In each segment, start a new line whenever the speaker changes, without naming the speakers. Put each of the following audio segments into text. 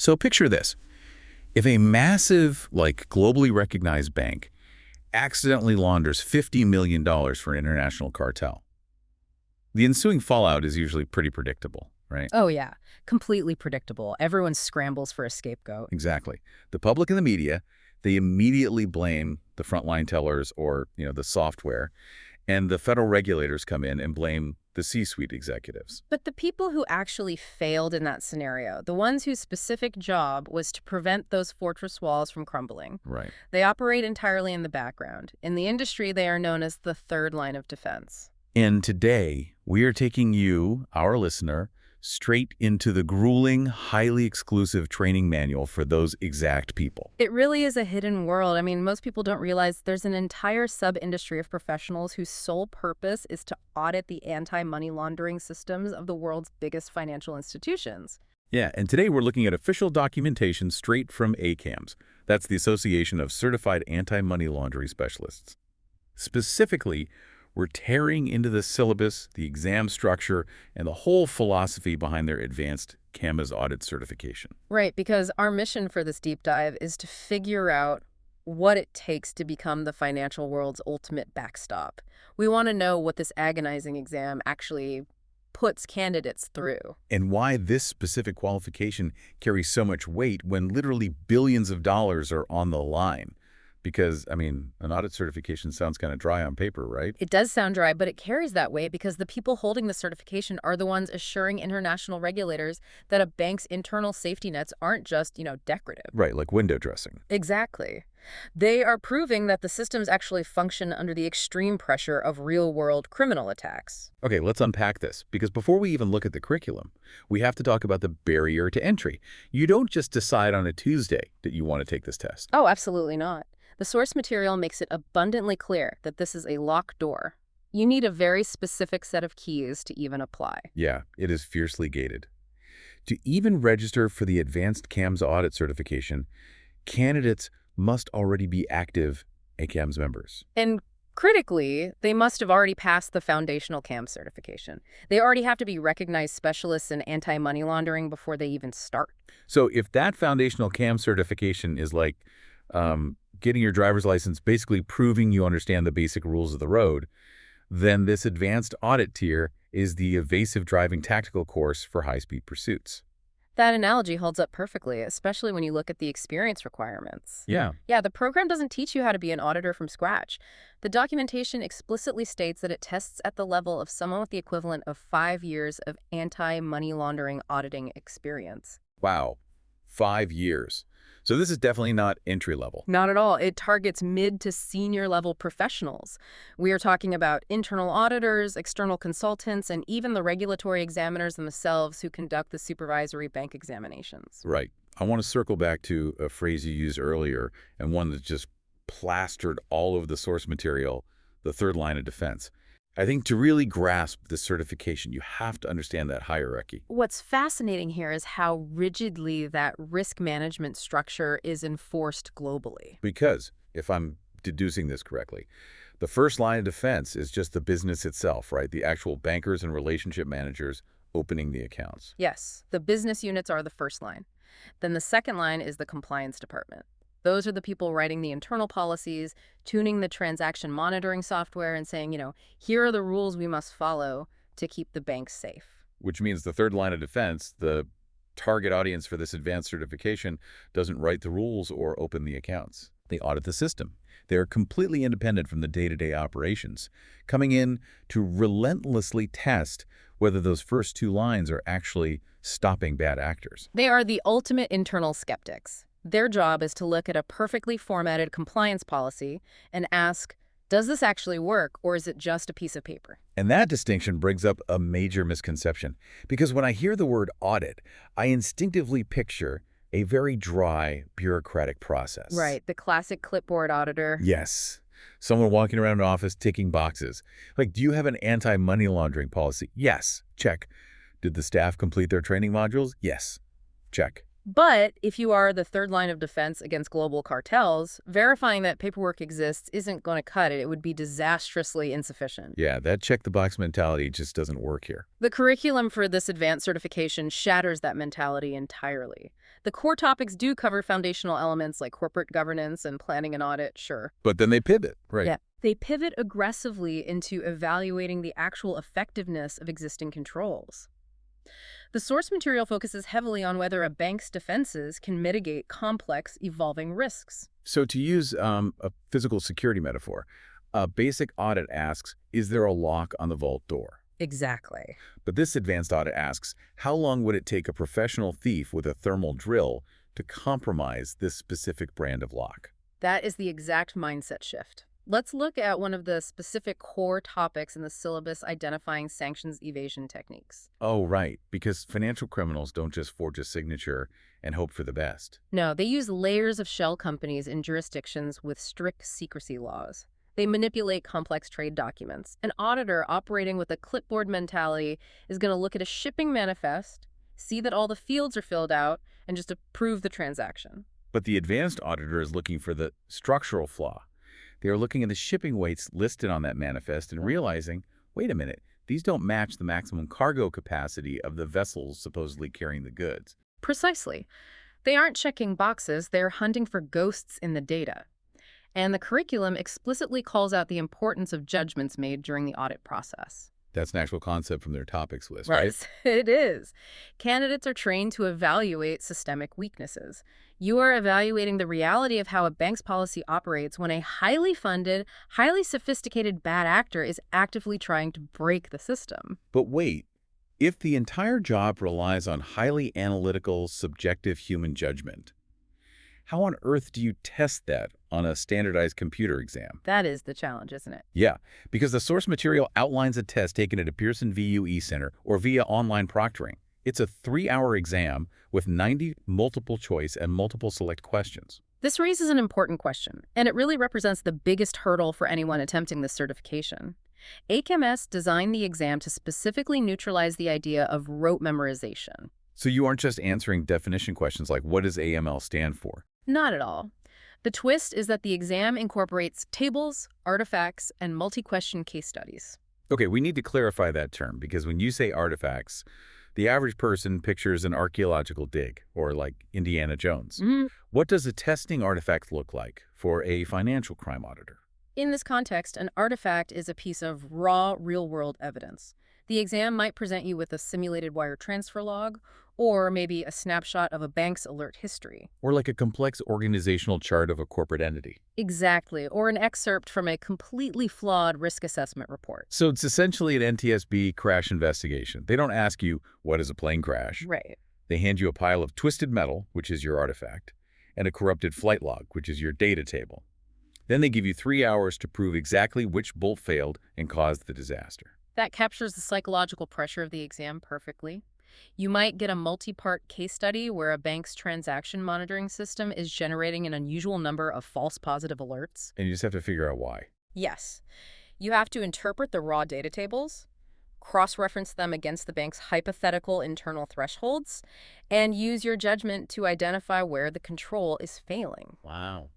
So picture this. If a massive, globally recognized bank accidentally launders $50 million for an international cartel, the ensuing fallout is usually pretty predictable, right?
Oh, yeah. Completely predictable. Everyone scrambles for a scapegoat.
Exactly. The public and the media, they immediately blame the frontline tellers or, the software, and the federal regulators come in and blame the C-suite executives.
But the people who actually failed in that scenario, the ones whose specific job was to prevent those fortress walls from crumbling,
Right.
they operate entirely in the background. In the industry, they are known as the third line of defense.
And today, we are taking you, our listener, straight into the grueling, highly exclusive training manual for those exact people.
It really is a hidden world. I mean, most people don't realize there's an entire sub-industry of professionals whose sole purpose is to audit the anti-money laundering systems of the world's biggest financial institutions.
Yeah, and today we're looking at official documentation straight from ACAMS. That's the Association of Certified Anti-Money Laundering Specialists. Specifically, we're tearing into the syllabus, the exam structure, and the whole philosophy behind their advanced CAMS audit certification.
Right, because our mission for this deep dive is to figure out what it takes to become the financial world's ultimate backstop. We want to know what this agonizing exam actually puts candidates through.
And why this specific qualification carries so much weight when literally billions of dollars are on the line. Because, an audit certification sounds kind of dry on paper, right?
It does sound dry, but it carries that weight because the people holding the certification are the ones assuring international regulators that a bank's internal safety nets aren't just, decorative.
Right, like window dressing.
Exactly. They are proving that the systems actually function under the extreme pressure of real-world criminal attacks.
Okay, let's unpack this, because before we even look at the curriculum, we have to talk about the barrier to entry. You don't just decide on a Tuesday that you want to take this test.
Oh, absolutely not. The source material makes it abundantly clear that this is a locked door. You need a very specific set of keys to even apply.
Yeah, it is fiercely gated. To even register for the Advanced CAMS Audit Certification, candidates must already be active ACAMS members.
And critically, they must have already passed the foundational CAMS certification. They already have to be recognized specialists in anti-money laundering before they even start.
So if that foundational CAMS certification is like getting your driver's license, basically proving you understand the basic rules of the road, then this advanced audit tier is the evasive driving tactical course for high-speed pursuits.
That analogy holds up perfectly, especially when you look at the experience requirements.
Yeah.
Yeah, the program doesn't teach you how to be an auditor from scratch. The documentation explicitly states that it tests at the level of someone with the equivalent of 5 years of anti-money laundering auditing experience.
Wow. 5 years. So this is definitely not entry level.
Not at all. It targets mid to senior level professionals. We are talking about internal auditors, external consultants, and even the regulatory examiners themselves who conduct the supervisory bank examinations.
Right. I want to circle back to a phrase you used earlier, and one that's just plastered all over the source material, the third line of defense. I think to really grasp this certification, you have to understand that hierarchy.
What's fascinating here is how rigidly that risk management structure is enforced globally.
Because, if I'm deducing this correctly, the first line of defense is just the business itself, right? The actual bankers and relationship managers opening the accounts.
Yes, the business units are the first line. Then the second line is the compliance department. Those are the people writing the internal policies, tuning the transaction monitoring software, and saying, here are the rules we must follow to keep the bank safe.
Which means the third line of defense, the target audience for this advanced certification, doesn't write the rules or open the accounts. They audit the system. They are completely independent from the day-to-day operations, coming in to relentlessly test whether those first two lines are actually stopping bad actors.
They are the ultimate internal skeptics. Their job is to look at a perfectly formatted compliance policy and ask, does this actually work, or is it just a piece of paper?
And that distinction brings up a major misconception, because when I hear the word audit, I instinctively picture a very dry, bureaucratic process.
Right, the classic clipboard auditor.
Yes. Someone walking around an office ticking boxes. Like, do you have an anti-money laundering policy? Yes. Check. Did the staff complete their training modules? Yes. Check.
But if you are the third line of defense against global cartels, verifying that paperwork exists isn't going to cut it. It would be disastrously insufficient.
Yeah, that check-the-box mentality just doesn't work here.
The curriculum for this advanced certification shatters that mentality entirely. The core topics do cover foundational elements like corporate governance and planning and audit, sure.
But then they pivot, right?
Yeah. They pivot aggressively into evaluating the actual effectiveness of existing controls. The source material focuses heavily on whether a bank's defenses can mitigate complex, evolving risks.
So to use a physical security metaphor, a basic audit asks, is there a lock on the vault door?
Exactly.
But this advanced audit asks, how long would it take a professional thief with a thermal drill to compromise this specific brand of lock?
That is the exact mindset shift. Let's look at one of the specific core topics in the syllabus identifying sanctions evasion techniques.
Oh, right, because financial criminals don't just forge a signature and hope for the best.
No, they use layers of shell companies in jurisdictions with strict secrecy laws. They manipulate complex trade documents. An auditor operating with a clipboard mentality is going to look at a shipping manifest, see that all the fields are filled out, and just approve the transaction.
But the advanced auditor is looking for the structural flaw. They are looking at the shipping weights listed on that manifest and realizing, wait a minute, these don't match the maximum cargo capacity of the vessels supposedly carrying the goods.
Precisely. They aren't checking boxes, they're hunting for ghosts in the data. And the curriculum explicitly calls out the importance of judgments made during the audit process.
That's an actual concept from their topics list, right?
Yes, it is. Candidates are trained to evaluate systemic weaknesses. You are evaluating the reality of how a bank's policy operates when a highly funded, highly sophisticated bad actor is actively trying to break the system.
But wait, if the entire job relies on highly analytical, subjective human judgment, how on earth do you test that on a standardized computer exam?
That is the challenge, isn't it?
Yeah, because the source material outlines a test taken at a Pearson VU eCenter or via online proctoring. It's a 3-hour exam with 90 multiple choice and multiple select questions.
This raises an important question, and it really represents the biggest hurdle for anyone attempting this certification. ACAMS designed the exam to specifically neutralize the idea of rote memorization.
So you aren't just answering definition questions like, what does AML stand for?
Not at all. The twist is that the exam incorporates tables, artifacts, and multi-question case studies.
Okay, we need to clarify that term because when you say artifacts, the average person pictures an archaeological dig or like Indiana Jones. What does a testing artifact look like for a financial crime auditor?
In this context, an artifact is a piece of raw, real-world evidence. The exam might present you with a simulated wire transfer log, or maybe a snapshot of a bank's alert history.
Or like a complex organizational chart of a corporate entity.
Exactly, or an excerpt from a completely flawed risk assessment report.
So it's essentially an NTSB crash investigation. They don't ask you, what is a plane crash?
Right.
They hand you a pile of twisted metal, which is your artifact, and a corrupted flight log, which is your data table. Then they give you 3 hours to prove exactly which bolt failed and caused the disaster.
That captures the psychological pressure of the exam perfectly. You might get a multi-part case study where a bank's transaction monitoring system is generating an unusual number of false positive alerts.
And you just have to figure out why.
Yes. You have to interpret the raw data tables, cross-reference them against the bank's hypothetical internal thresholds, and use your judgment to identify where the control is failing.
Wow.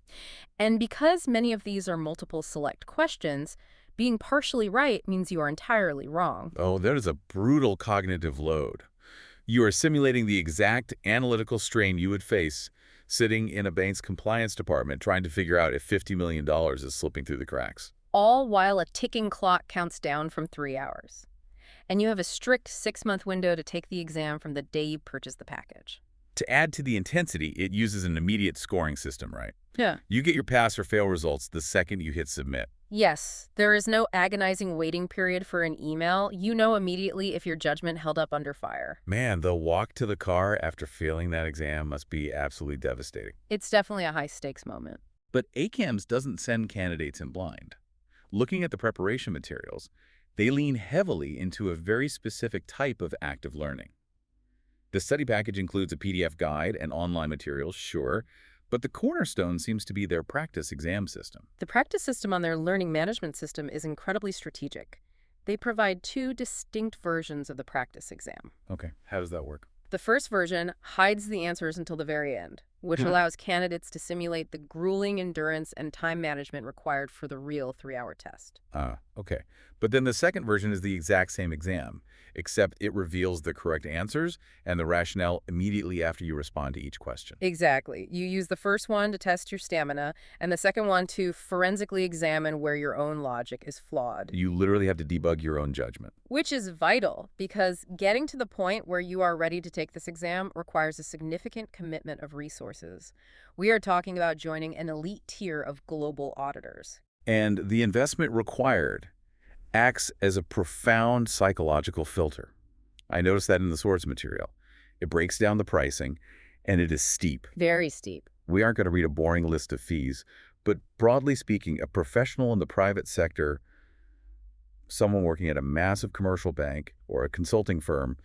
And because many of these are multiple select questions, being partially right means you are entirely wrong.
Oh, that is a brutal cognitive load. You are simulating the exact analytical strain you would face sitting in a bank's compliance department trying to figure out if $50 million is slipping through the cracks.
All while a ticking clock counts down from 3 hours. And you have a strict 6-month window to take the exam from the day you purchase the package.
To add to the intensity, it uses an immediate scoring system, right?
Yeah.
You get your pass or fail results the second you hit submit.
Yes, there is no agonizing waiting period for an email. You know immediately if your judgment held up under fire.
Man, the walk to the car after failing that exam must be absolutely devastating.
It's definitely a high-stakes moment.
But ACAMS doesn't send candidates in blind. Looking at the preparation materials, they lean heavily into a very specific type of active learning. The study package includes a PDF guide and online materials, sure, but the cornerstone seems to be their practice exam system.
The practice system on their learning management system is incredibly strategic. They provide 2 distinct versions of the practice exam.
Okay, how does that work?
The first version hides the answers until the very end, which allows candidates to simulate the grueling endurance and time management required for the real 3-hour test.
Okay. But then the second version is the exact same exam, except it reveals the correct answers and the rationale immediately after you respond to each question.
Exactly. You use the first one to test your stamina, and the second one to forensically examine where your own logic is flawed.
You literally have to debug your own judgment.
Which is vital, because getting to the point where you are ready to take this exam requires a significant commitment of resources. We are talking about joining an elite tier of global auditors.
And the investment required acts as a profound psychological filter. I noticed that in the source material. It breaks down the pricing, and it is steep.
Very steep.
We aren't going to read a boring list of fees, but broadly speaking, a professional in the private sector, someone working at a massive commercial bank or a consulting firm,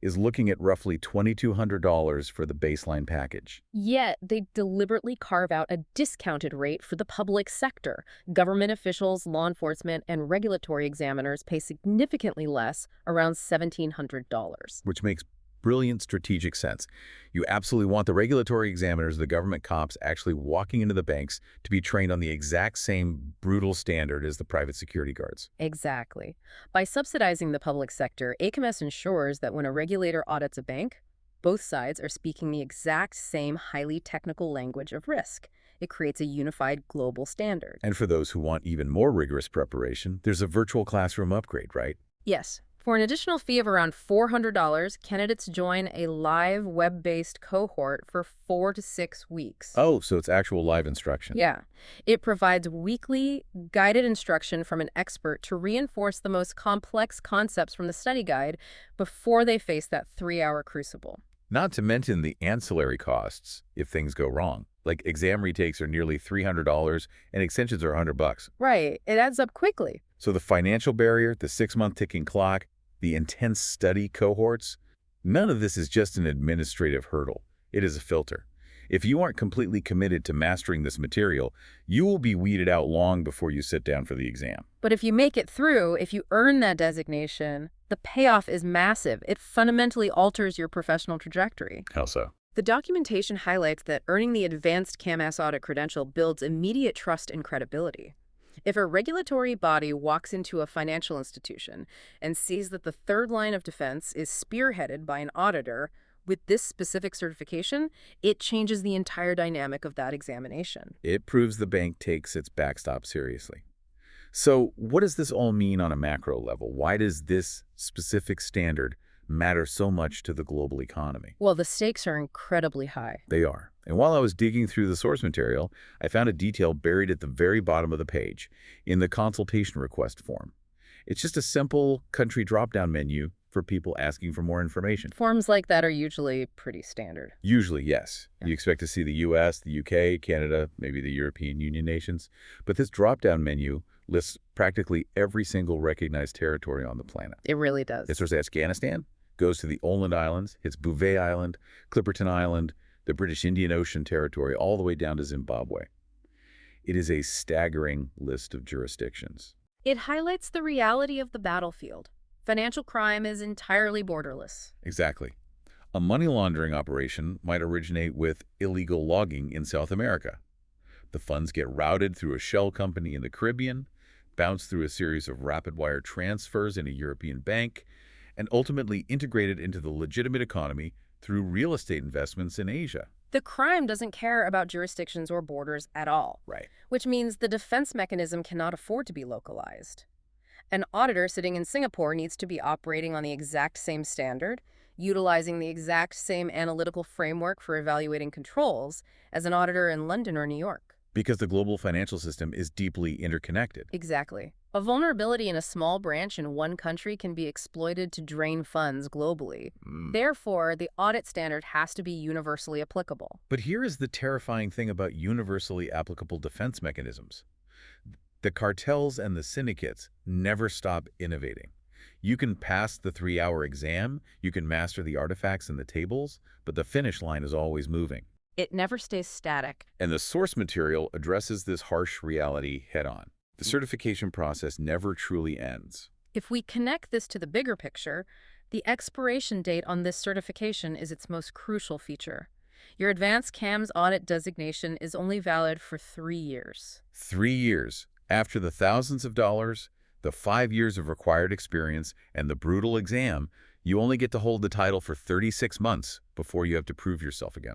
is looking at roughly $2,200 for the baseline package.
Yet, they deliberately carve out a discounted rate for the public sector. Government officials, law enforcement, and regulatory examiners pay significantly less, around $1,700.
Which makes brilliant strategic sense. You absolutely want the regulatory examiners, the government cops, actually walking into the banks to be trained on the exact same brutal standard as the private security guards.
Exactly. By subsidizing the public sector, ACAMS ensures that when a regulator audits a bank, both sides are speaking the exact same highly technical language of risk. It creates a unified global standard.
And for those who want even more rigorous preparation, there's a virtual classroom upgrade, right?
Yes. For an additional fee of around $400, candidates join a live web-based cohort for 4 to 6 weeks.
Oh, so it's actual live instruction.
Yeah. It provides weekly guided instruction from an expert to reinforce the most complex concepts from the study guide before they face that 3-hour crucible.
Not to mention the ancillary costs if things go wrong. Like exam retakes are nearly $300 and extensions are $100.
Right. It adds up quickly.
So the financial barrier, the 6-month ticking clock, the intense study cohorts, none of this is just an administrative hurdle. It is a filter. If you aren't completely committed to mastering this material, you will be weeded out long before you sit down for the exam.
But if you make it through, if you earn that designation, the payoff is massive. It fundamentally alters your professional trajectory.
How so?
The documentation highlights that earning the advanced CAMS audit credential builds immediate trust and credibility. If a regulatory body walks into a financial institution and sees that the third line of defense is spearheaded by an auditor with this specific certification, it changes the entire dynamic of that examination.
It proves the bank takes its backstop seriously. So what does this all mean on a macro level? Why does this specific standard matter so much to the global economy?
Well, the stakes are incredibly high.
They are. And while I was digging through the source material, I found a detail buried at the very bottom of the page in the consultation request form. It's just a simple country drop-down menu for people asking for more information.
Forms like that are usually pretty standard.
Usually, yes.
Yeah.
You expect to see the US, the UK, Canada, maybe the European Union nations. But this drop-down menu lists practically every single recognized territory on the planet.
It really does.
It starts at Afghanistan, goes to the Åland Islands, hits Bouvet Island, Clipperton Island, the British Indian Ocean Territory, all the way down to Zimbabwe. It is a staggering list of jurisdictions.
It highlights the reality of the battlefield. Financial crime is entirely borderless.
Exactly. A money laundering operation might originate with illegal logging in South America. The funds get routed through a shell company in the Caribbean, bounce through a series of rapid wire transfers in a European bank, and ultimately integrated into the legitimate economy through real estate investments in Asia.
The crime doesn't care about jurisdictions or borders at all.
Right.
Which means the defense mechanism cannot afford to be localized. An auditor sitting in Singapore needs to be operating on the exact same standard, utilizing the exact same analytical framework for evaluating controls as an auditor in London or New York.
Because the global financial system is deeply interconnected.
Exactly. A vulnerability in a small branch in one country can be exploited to drain funds globally. Therefore, the audit standard has to be universally applicable.
But here is the terrifying thing about universally applicable defense mechanisms. The cartels and the syndicates never stop innovating. You can pass the 3-hour exam, you can master the artifacts and the tables, but the finish line is always moving.
It never stays static.
And the source material addresses this harsh reality head-on. The certification process never truly ends.
If we connect this to the bigger picture, the expiration date on this certification is its most crucial feature. Your advanced CAMS audit designation is only valid for 3 years.
3 years. After the thousands of dollars, The 5 years of required experience and the brutal exam, you only get to hold the title for 36 months before you have to prove yourself again.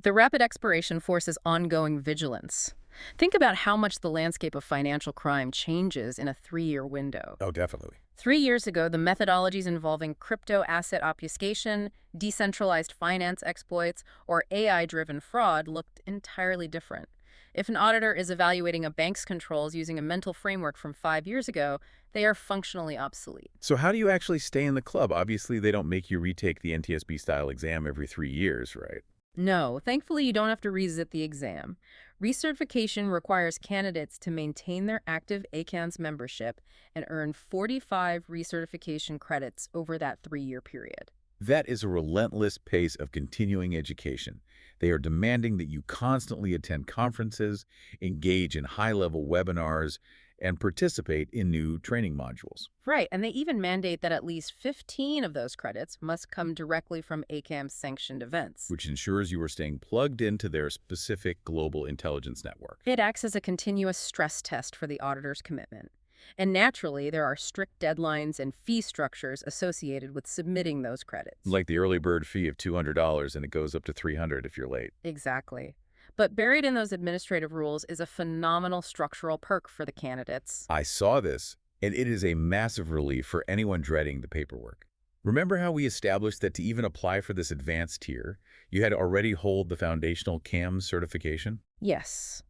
The rapid expiration forces ongoing vigilance. Think about how much the landscape of financial crime changes in a 3-year window.
Oh, definitely.
3 years ago, the methodologies involving crypto asset obfuscation, decentralized finance exploits, or AI-driven fraud looked entirely different. If an auditor is evaluating a bank's controls using a mental framework from 5 years ago, they are functionally obsolete.
So how do you actually stay in the club? Obviously, they don't make you retake the NTSB-style exam every 3 years, right?
No, thankfully you don't have to resit the exam. Recertification requires candidates to maintain their active ACAMS membership and earn 45 recertification credits over that 3-year period.
That is a relentless pace of continuing education. They are demanding that you constantly attend conferences, engage in high-level webinars, and participate in new training modules,
Right, and they even mandate that at least 15 of those credits must come directly from ACAMS sanctioned events.
which ensures you are staying plugged into their specific global intelligence network.
It acts as a continuous stress test for the auditor's commitment. And naturally, there are strict deadlines and fee structures associated with submitting those credits.
Like the early bird fee of $200, and it goes up to $300 if you're late.
Exactly. But buried in those administrative rules is a phenomenal structural perk for the candidates.
I saw this, and it is a massive relief for anyone dreading the paperwork. Remember how we established that to even apply for this advanced tier, you had to already hold the foundational CAMS certification?
Yes.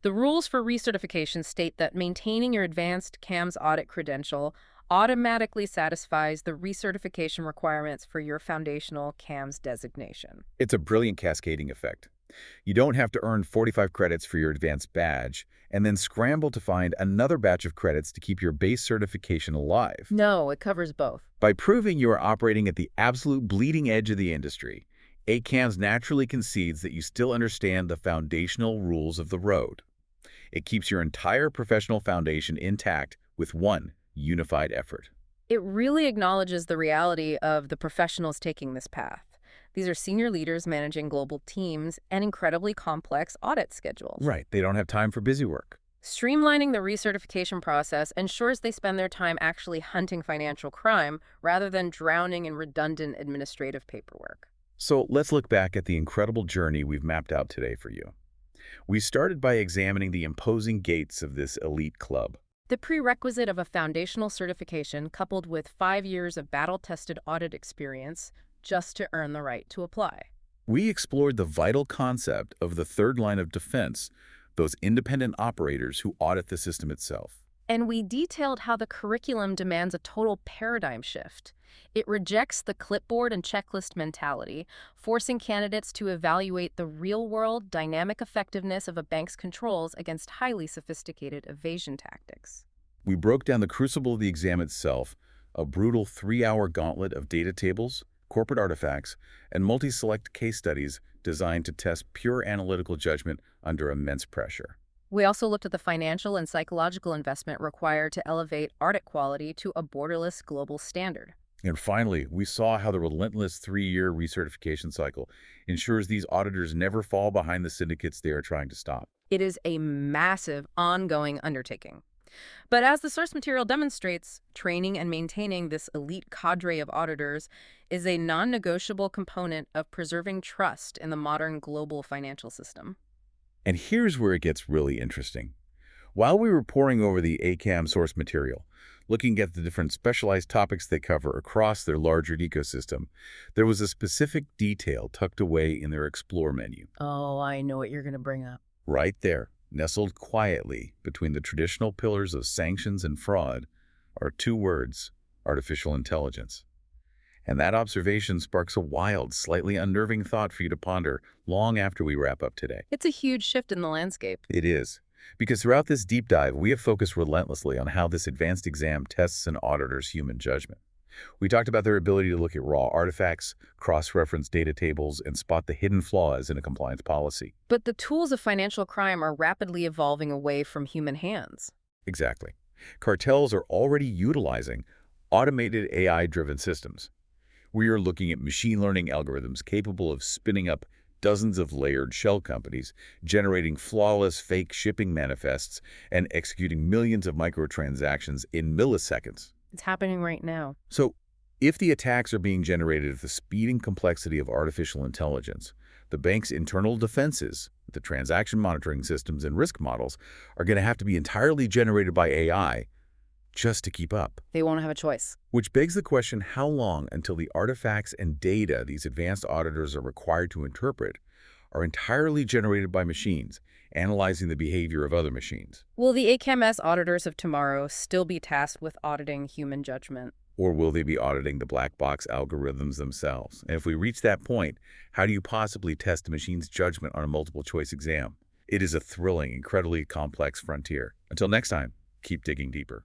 The rules for recertification state that maintaining your advanced CAMS audit credential automatically satisfies the recertification requirements for your foundational CAMS designation.
It's a brilliant cascading effect. You don't have to earn 45 credits for your advanced badge and then scramble to find another batch of credits to keep your base certification alive.
No, it covers both.
By proving you are operating at the absolute bleeding edge of the industry, ACAMS naturally concedes that you still understand the foundational rules of the road. It keeps your entire professional foundation intact with one unified effort.
It really acknowledges the reality of the professionals taking this path. These are senior leaders managing global teams and incredibly complex audit schedules.
Right, they don't have time for busy work.
Streamlining the recertification process ensures they spend their time actually hunting financial crime rather than drowning in redundant administrative paperwork.
So let's look back at the incredible journey we've mapped out today for you. We started by examining the imposing gates of this elite club.
The prerequisite of a foundational certification coupled with 5 years of battle-tested audit experience just to earn the right to apply.
We explored the vital concept of the third line of defense, those independent operators who audit the system itself.
And we detailed how the curriculum demands a total paradigm shift. It rejects the clipboard and checklist mentality, forcing candidates to evaluate the real-world dynamic effectiveness of a bank's controls against highly sophisticated evasion tactics.
We broke down the crucible of the exam itself, a brutal 3-hour gauntlet of data tables, corporate artifacts, and multi-select case studies designed to test pure analytical judgment under immense pressure.
We also looked at the financial and psychological investment required to elevate audit quality to a borderless global standard.
And finally, we saw how the relentless 3-year recertification cycle ensures these auditors never fall behind the syndicates they are trying to stop.
It is a massive, ongoing undertaking. But as the source material demonstrates, training and maintaining this elite cadre of auditors is a non-negotiable component of preserving trust in the modern global financial system.
And here's where it gets really interesting. While we were poring over the ACAMS source material, looking at the different specialized topics they cover across their larger ecosystem, there was a specific detail tucked away in their Explore menu.
Oh, I know what you're going to bring up.
Right there, nestled quietly between the traditional pillars of sanctions and fraud, are 2 words: artificial intelligence. And that observation sparks a wild, slightly unnerving thought for you to ponder long after we wrap up today.
It's a huge shift in the landscape.
It is. Because throughout this deep dive, we have focused relentlessly on how this advanced exam tests an auditor's human judgment. We talked about their ability to look at raw artifacts, cross-reference data tables, and spot the hidden flaws in a compliance policy.
But the tools of financial crime are rapidly evolving away from human hands.
Exactly. Cartels are already utilizing automated AI-driven systems. We are looking at machine learning algorithms capable of spinning up dozens of layered shell companies, generating flawless fake shipping manifests and executing millions of microtransactions in milliseconds.
It's happening right now.
So, if the attacks are being generated at the speed and complexity of artificial intelligence, the bank's internal defenses, the transaction monitoring systems and risk models, are going to have to be entirely generated by AI just to keep up.
They won't have a choice.
Which begs the question, how long until the artifacts and data these advanced auditors are required to interpret are entirely generated by machines, analyzing the behavior of other machines?
Will the ACAMS auditors of tomorrow still be tasked with auditing human judgment?
Or will they be auditing the black box algorithms themselves? And if we reach that point, how do you possibly test a machine's judgment on a multiple choice exam? It is a thrilling, incredibly complex frontier. Until next time, keep digging deeper.